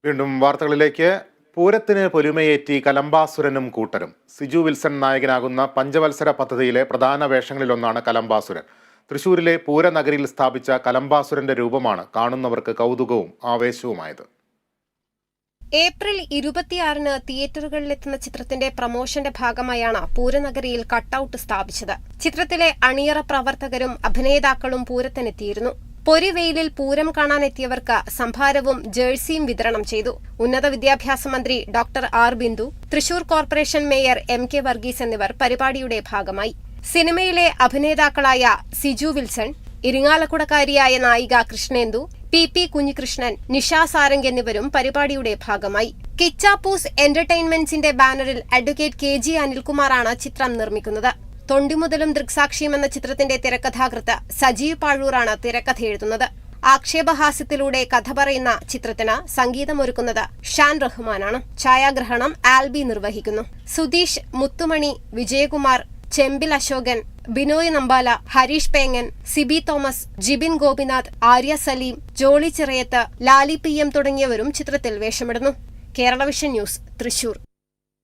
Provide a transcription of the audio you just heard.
വീണ്ടും വാർത്തകളിലേക്ക്. പൂരത്തിന് പൊലിമയേറ്റി കലംബാസുരനും കൂട്ടരും. സിജു വിൽസൺ നായകനാകുന്ന പഞ്ചവത്സര പദ്ധതിയിലെ പ്രധാന വേഷങ്ങളിലൊന്നാണ് കലംബാസുരൻ. തൃശൂരിലെ പൂരനഗരിയിൽ സ്ഥാപിച്ച കലംബാസുരന്റെ രൂപമാണ് കാണുന്നവർക്ക് കൗതുകവും ആവേശവുമായത്. ഏപ്രിൽ 26-ന് തിയേറ്ററുകളിലെത്തുന്ന ചിത്രത്തിന്റെ പ്രമോഷന്റെ ഭാഗമായാണ് പൂരനഗരിയിൽ കട്ടൌട്ട് സ്ഥാപിച്ചത്. ചിത്രത്തിലെ അണിയറ പ്രവർത്തകരും അഭിനേതാക്കളും പൂരത്തിനെത്തിയിരുന്നു. പൊരിവെയിലിൽ പൂരം കാണാനെത്തിയവർക്ക് സംഭാരവും ജേഴ്സിയും വിതരണം ചെയ്തു. ഉന്നത വിദ്യാഭ്യാസ മന്ത്രി doctor R Bindu, Thrissur corporation mayor MK Varghese എന്നിവർ പരിപാടിയുടെ ഭാഗമായി. സിനിമയിലെ അഭിനേതാക്കളായ സിജു വിൽസൺ, ഇരിങ്ങാലക്കുടക്കാരിയായ നായിക കൃഷ്ണേന്ദു, PP കുഞ്ഞികൃഷ്ണൻ, നിഷ സാരംഗ് എന്നിവരും പരിപാടിയുടെ ഭാഗമായി. കിച്ചാപ്പൂസ് എന്റർടൈൻമെന്റ്സിന്റെ ബാനറിൽ അഡ്വക്കേറ്റ് KG അനിൽകുമാറാണ് ചിത്രം നിർമ്മിക്കുന്നത്. തൊണ്ടിമുതലും ദൃക്സാക്ഷിയും എന്ന ചിത്രത്തിന്റെ തിരക്കഥാകൃത്ത് സജീവ് പാഴൂറാണ് തിരക്കഥ എഴുതുന്നത്. ആക്ഷേപഹാസ്യത്തിലൂടെ കഥ പറയുന്ന ചിത്രത്തിന് സംഗീതമൊരുക്കുന്നത് ഷാൻ റഹ്മാനാണ്. ഛായാഗ്രഹണം ആൽബി നിർവഹിക്കുന്നു. സുധീഷ്, മുത്തുമണി, വിജയകുമാർ, ചെമ്പിൽ അശോകൻ, ബിനോയ് നമ്പാല, ഹരീഷ് പേങ്ങൻ, സിബി തോമസ്, ജിബിൻ ഗോപിനാഥ്, ആര്യ സലീം, ജോളി ചിറയത്ത്, ലാലി PM തുടങ്ങിയവരും ചിത്രത്തിൽ വേഷമിടുന്നു. Kerala vision news, Thrissur.